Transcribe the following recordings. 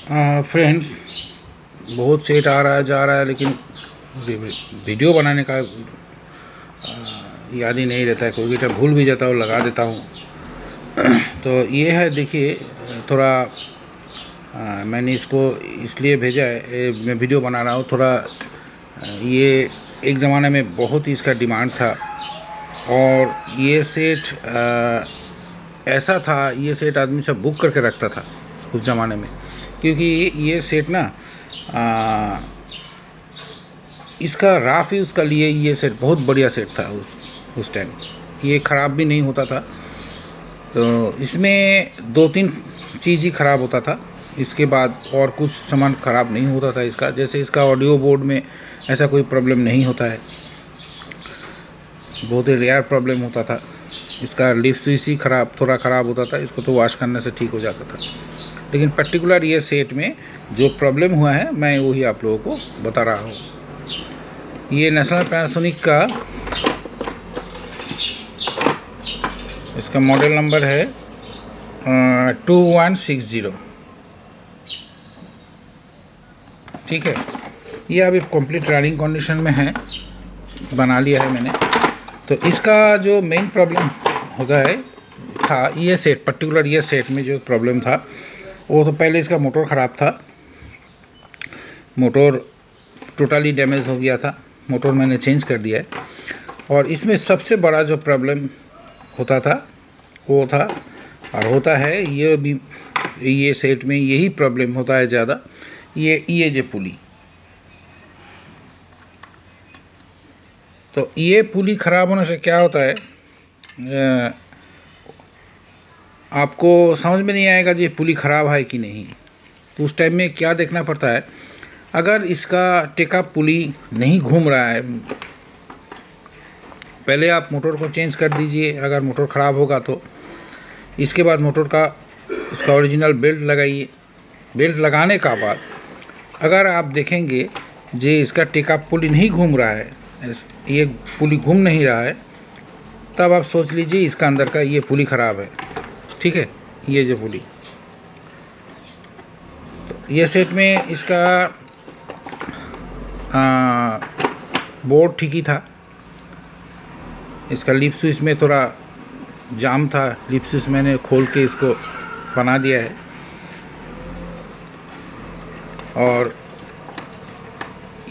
Friends, बहुत set आ रहा है जा रहा है, लेकिन वीडियो बनाने का याद ही नहीं रहता है। कोई गिटार भूल भी जाता हूँ, लगा देता हूँ। तो ये है, देखिए थोड़ा मैंने इसको इसलिए भेजा है, मैं वीडियो बना रहा हूँ थोड़ा। ये एक ज़माने में बहुत ही इसका डिमांड था, और ये सेट ऐसा था, ये सेट आदमी सब बुक करके रखता था उस ज़माने में, क्योंकि ये सेट ना इसका राफ यूज़ के लिए ये सेट बहुत बढ़िया सेट था उस टाइम। ये ख़राब भी नहीं होता था। तो इसमें 2-3 चीज़ ही ख़राब होता था, इसके बाद और कुछ सामान ख़राब नहीं होता था इसका। जैसे इसका ऑडियो बोर्ड में ऐसा कोई प्रॉब्लम नहीं होता है, बहुत ही रेयर प्रॉब्लम होता था। इसका लिप स्विच ही थोड़ा ख़राब होता था, इसको तो वॉश करने से ठीक हो जाता था। लेकिन पर्टिकुलर ये सेट में जो प्रॉब्लम हुआ है, मैं वही आप लोगों को बता रहा हूँ। ये नेशनल पैनासोनिक का इसका मॉडल नंबर है 2160। ठीक है, ये अभी कंप्लीट रनिंग कंडीशन में है, बना लिया है मैंने। तो इसका जो मेन प्रॉब्लम होता है था, ये सेट पर्टिकुलर ये सेट में जो प्रॉब्लम था वो तो पहले इसका मोटर ख़राब था। मोटर टोटली डैमेज हो गया था, मोटर मैंने चेंज कर दिया है। और इसमें सबसे बड़ा जो प्रॉब्लम होता था वो था और होता है, ये भी ये सेट में यही प्रॉब्लम होता है ज़्यादा, ये जो पुली। तो ये पुली ख़राब होने से क्या होता है, आपको समझ में नहीं आएगा जी पुली ख़राब है कि नहीं। तो उस टाइम में क्या देखना पड़ता है, अगर इसका टेकअप पुली नहीं घूम रहा है, पहले आप मोटर को चेंज कर दीजिए अगर मोटर ख़राब होगा तो। इसके बाद मोटर का इसका ओरिजिनल बेल्ट लगाइए। बेल्ट लगाने का बाद अगर आप देखेंगे जी इसका टेकअप पुली नहीं घूम रहा है, ये पुली घूम नहीं रहा है, तब आप सोच लीजिए इसका अंदर का ये पुली ख़राब है। ठीक है, ये जो पुली, तो ये सेट में इसका बोर्ड ठीक ही था। इसका लिप स्विच में थोड़ा जाम था, लिप स्विच मैंने खोल के इसको बना दिया है। और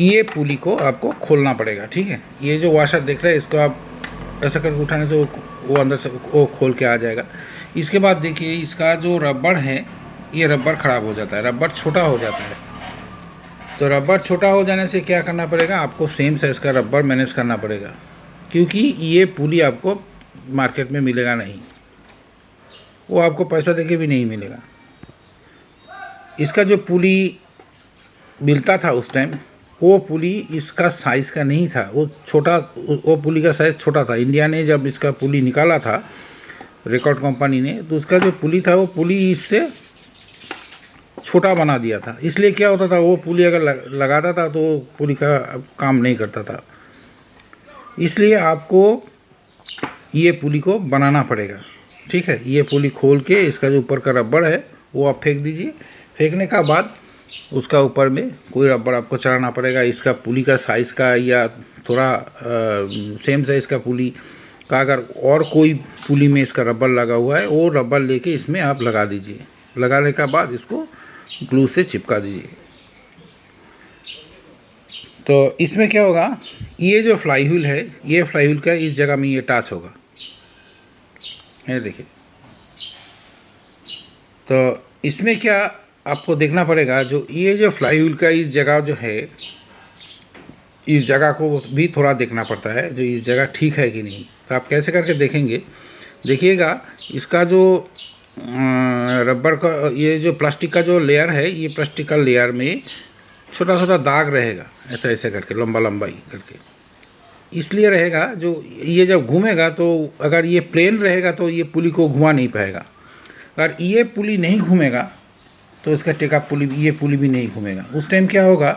ये पुली को आपको खोलना पड़ेगा। ठीक है, ये जो वाशर देख रहे हैं इसको आप ऐसा करके उठाने से वो अंदर से वो खोल के आ जाएगा। इसके बाद देखिए इसका जो रबड़ है, ये रबड़ ख़राब हो जाता है, रबड़ छोटा हो जाता है। तो रबड़ छोटा हो जाने से क्या करना पड़ेगा, आपको सेम साइज़ का रबड़ मैनेज करना पड़ेगा, क्योंकि ये पुली आपको मार्केट में मिलेगा नहीं, वो आपको पैसा देके भी नहीं मिलेगा। इसका जो पुली मिलता था उस टाइम, वो पुली इसका साइज़ का नहीं था, वो छोटा, वो पुली का साइज़ छोटा था। इंडिया ने जब इसका पुली निकाला था, रिकॉर्ड कंपनी ने, तो उसका जो पुली था वो पुली इससे छोटा बना दिया था। इसलिए क्या होता था, वो पुली अगर लगाता था तो वो पुली का काम नहीं करता था। इसलिए आपको ये पुली को बनाना पड़ेगा। ठीक है, ये पुली खोल के इसका जो ऊपर का रबड़ है वो आप फेंक दीजिए। फेंकने का बाद उसका ऊपर में कोई रबड़ आपको चढ़ाना पड़ेगा। इसका पुली का साइज़ का या थोड़ा सेम साइज़ का पुली का अगर और कोई पुली में इसका रबड़ लगा हुआ है, वो रबड़ लेके इसमें आप लगा दीजिए। लगाने के बाद इसको ग्लू से चिपका दीजिए। तो इसमें क्या होगा, ये जो फ्लाई व्हील है, ये फ्लाई व्हील का इस जगह में ये टच होगा, ये देखिए। तो इसमें क्या आपको देखना पड़ेगा, जो ये जो फ्लाई व्हील का इस जगह जो है, इस जगह को भी थोड़ा देखना पड़ता है, जो इस जगह ठीक है कि नहीं। तो आप कैसे करके देखेंगे, देखिएगा इसका जो रबर का ये जो प्लास्टिक का जो लेयर है, ये प्लास्टिक का लेयर में छोटा छोटा दाग रहेगा, ऐसा ऐसे करके लंबा लंबा ही करके। इसलिए रहेगा, जो ये जब घूमेगा तो अगर ये प्लेन रहेगा तो ये पुली को घुमा नहीं पाएगा। अगर ये पुली नहीं घूमेगा तो इसका टेकअप पुली, ये पुली भी नहीं घूमेगा। उस टाइम क्या होगा,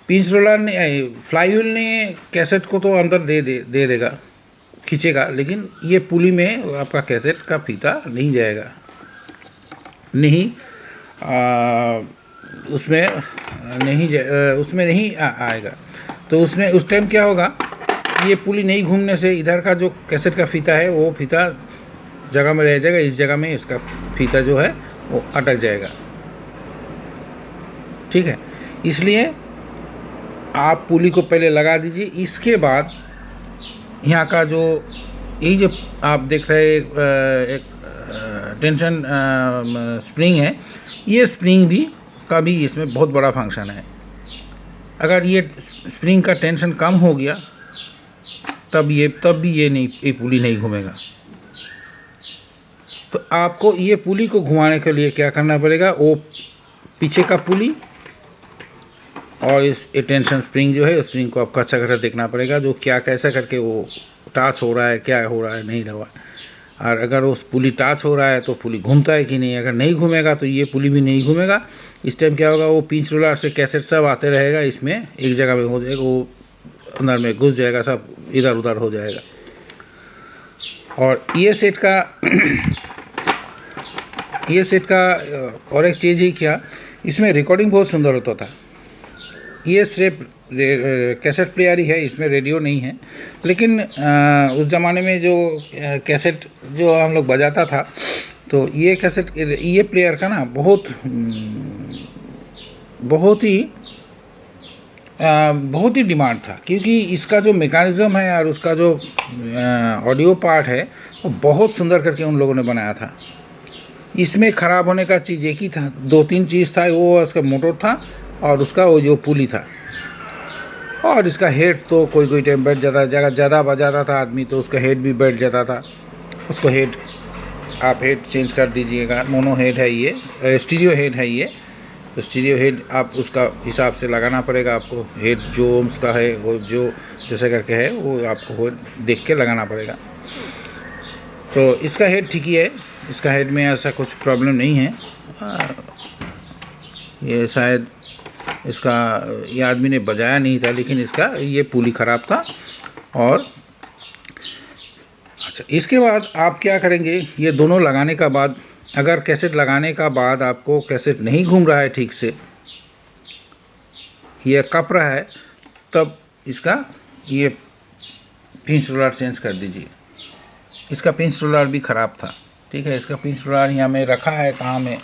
पिंच रोलर ने, फ्लाई व्हील ने कैसेट को तो अंदर दे देगा, खींचेगा, लेकिन ये पुली में आपका कैसेट का फीता नहीं जाएगा, नहीं उसमें नहीं आएगा। तो उसमें उस टाइम क्या होगा, ये पुली नहीं घूमने से इधर का जो कैसेट का फीता है वो फीता जगह में रह जाएगा, इस जगह में इसका फीता जो है वो अटक जाएगा। ठीक है, इसलिए आप पुली को पहले लगा दीजिए। इसके बाद यहाँ का जो यही जो आप देख रहे हैं एक टेंशन स्प्रिंग है, ये स्प्रिंग का भी इसमें बहुत बड़ा फंक्शन है। अगर ये स्प्रिंग का टेंशन कम हो गया तब भी ये पुली नहीं घूमेगा। तो आपको ये पुली को घुमाने के लिए क्या करना पड़ेगा, वो पीछे का पुली और इस टेंशन स्प्रिंग जो है, स्प्रिंग को आपको अच्छा खासा देखना पड़ेगा, जो क्या कैसा करके वो टाच हो रहा है, क्या हो रहा है, नहीं रहा। और अगर उस पुली टाच हो रहा है तो पुली घूमता है कि नहीं। अगर नहीं घूमेगा तो ये पुली भी नहीं घूमेगा। इस टाइम क्या होगा, वो पिंच रोलर से कैसेट सब आते रहेगा, इसमें एक जगह में हो जाएगा, वो अंदर में घुस जाएगा, सब इधर उधर हो जाएगा। और ये सेट और एक चीज़ ही क्या, इसमें रिकॉर्डिंग बहुत सुंदर होता था। ये सिर्फ कैसेट प्लेयर ही है, इसमें रेडियो नहीं है। लेकिन उस ज़माने में जो कैसेट जो हम लोग बजाता था, तो ये कैसेट ये प्लेयर का ना बहुत ही डिमांड था, क्योंकि इसका जो मैकेनिज्म है और उसका जो ऑडियो पार्ट है वो बहुत सुंदर करके उन लोगों ने बनाया था। इसमें ख़राब होने का चीज़ एक ही था, 2-3 चीज़ था, वो उसका मोटर था और उसका वो जो पुली था। और इसका हेड तो कोई टाइम बैठ जाता, ज़्यादा बजाता था आदमी तो उसका हेड भी बैठ जाता था। उसको आप हेड चेंज कर दीजिएगा। मोनो हेड है ये, स्टीरियो हेड है ये। तो स्टीरियो हेड आप उसका हिसाब से लगाना पड़ेगा आपको। हेड जो उसका है वो जो जैसे करके है वो आपको देख के लगाना पड़ेगा। तो इसका हेड ठीक ही है, इसका हेड में ऐसा कुछ प्रॉब्लम नहीं है। ये शायद ये आदमी ने बजाया नहीं था, लेकिन इसका ये पुली ख़राब था। और अच्छा, इसके बाद आप क्या करेंगे, ये दोनों लगाने का बाद, अगर कैसेट लगाने का बाद आपको कैसेट नहीं घूम रहा है ठीक से, ये कप रहा है, तब इसका ये पिंच रोलर चेंज कर दीजिए। इसका पिंच रोलर भी ख़राब था। ठीक है, इसका पिंच रोलर यहाँ में रखा है, कहाँ में,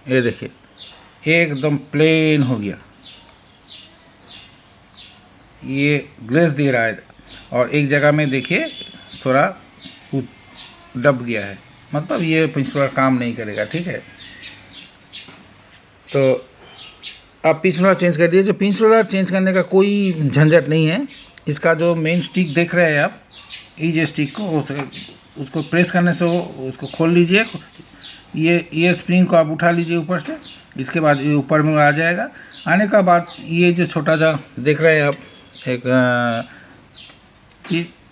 ये देखिए एकदम प्लेन हो गया, ये ग्लेस दे रहा है। और एक जगह में देखिए थोड़ा दब गया है, मतलब ये पिंच रोलर काम नहीं करेगा। ठीक है, तो आप पिंच रोलर चेंज कर दिए। जो पिंच रोलर चेंज करने का कोई झंझट नहीं है। इसका जो मेन स्टिक देख रहे हैं आप, ये स्टिक को उसको प्रेस करने से उसको खोल लीजिए। ये स्प्रिंग को आप उठा लीजिए ऊपर से, इसके बाद ये ऊपर में आ जाएगा। आने का बाद ये जो छोटा सा देख रहे हैं आप,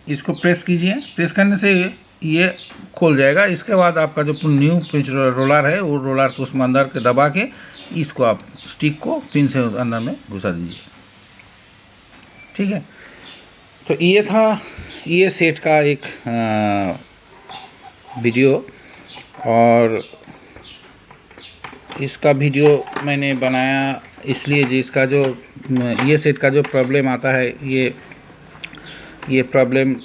इसको प्रेस कीजिए। प्रेस करने से ये खोल जाएगा। इसके बाद आपका जो न्यू पिंच रोलर है, वो रोलर को उसमें अंदर के दबा के इसको आप स्टिक को पिन से अंदर में घुसा दीजिए। ठीक है, तो ये था ये सेट का एक वीडियो। और इसका वीडियो मैंने बनाया इसलिए जिसका जो ये सेट का जो प्रॉब्लम आता है, ये प्रॉब्लम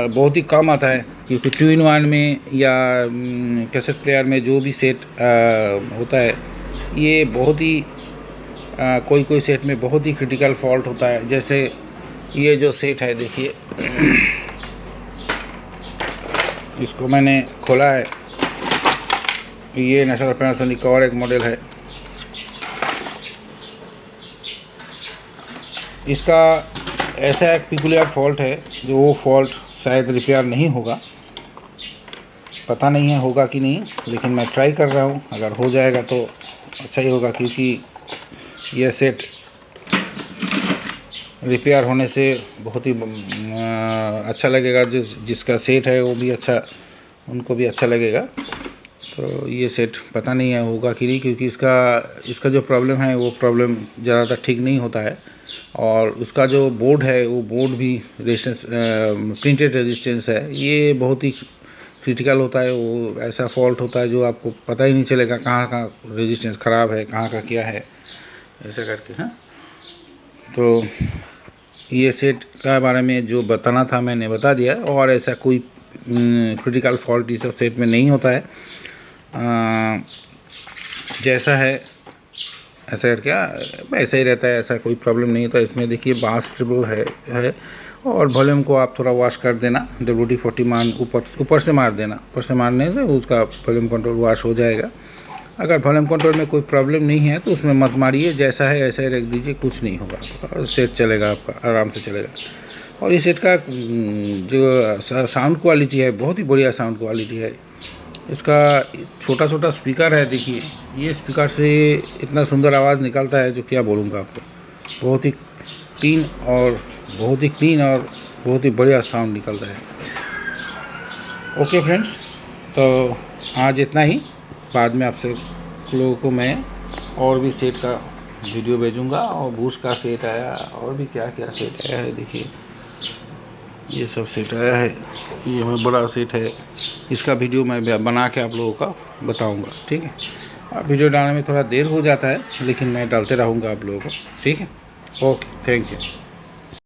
बहुत ही कम आता है, क्योंकि 2-in-1 में या कैसेट प्लेयर में जो भी सेट होता है, ये बहुत ही कोई सेट में बहुत ही क्रिटिकल फॉल्ट होता है। जैसे ये जो सेट है देखिए, इसको मैंने खोला है, ये नेशनल पैनासोनिक का और एक मॉडल है। इसका ऐसा एक पिकुलियर फॉल्ट है जो वो फॉल्ट शायद रिपेयर नहीं होगा, पता नहीं है होगा कि नहीं, लेकिन मैं ट्राई कर रहा हूँ। अगर हो जाएगा तो अच्छा ही होगा, क्योंकि यह सेट रिपेयर होने से बहुत ही अच्छा लगेगा। जिसका सेट है वो भी अच्छा, उनको भी अच्छा लगेगा। तो ये सेट पता नहीं है होगा कि नहीं, क्योंकि इसका जो प्रॉब्लम है वो प्रॉब्लम ज़्यादातर ठीक नहीं होता है। और उसका जो बोर्ड है वो बोर्ड भी रेजिस्टेंस प्रिंटेड रेजिस्टेंस है, ये बहुत ही क्रिटिकल होता है, वो ऐसा फॉल्ट होता है जो आपको पता ही नहीं चलेगा कहाँ कहाँ रेजिस्टेंस ख़राब है, कहाँ का क्या है, ऐसा करके। हाँ, तो ये सेट का बारे में जो बताना था मैंने बता दिया, और ऐसा कोई क्रिटिकल फॉल्ट इस सेट में नहीं होता है। जैसा है ऐसा करके ऐसा ही रहता है, ऐसा कोई प्रॉब्लम नहीं होता इसमें। देखिए बास ट्रिबल है और वॉल्यूम को आप थोड़ा वॉश कर देना, WD-40 मान ऊपर से मार देना, ऊपर से मारने से उसका वॉल्यूम कंट्रोल वॉश हो जाएगा। अगर वॉल्यूम कंट्रोल में कोई प्रॉब्लम नहीं है तो उसमें मत मारिए, जैसा है ऐसा ही रख दीजिए, कुछ नहीं होगा और सेट चलेगा आपका, आराम से चलेगा। और इस सेट का जो साउंड क्वालिटी है बहुत ही बढ़िया साउंड क्वालिटी है। इसका छोटा छोटा स्पीकर है, देखिए ये स्पीकर से इतना सुंदर आवाज़ निकलता है जो क्या बोलूँगा आपको। बहुत ही क्लीन और बहुत ही बढ़िया साउंड निकलता है। ओके फ्रेंड्स, तो आज इतना ही। बाद में आपसे लोगों को मैं और भी सेट का वीडियो भेजूँगा, और बूश का सेट आया और भी क्या क्या सेट आया है। देखिए ये सब सेट आया है, ये हमें बड़ा सेट है, इसका वीडियो मैं बना के आप लोगों का बताऊंगा। ठीक है, अब वीडियो डालने में थोड़ा देर हो जाता है लेकिन मैं डालते रहूँगा आप लोगों को। ठीक है, ओके, थैंक यू।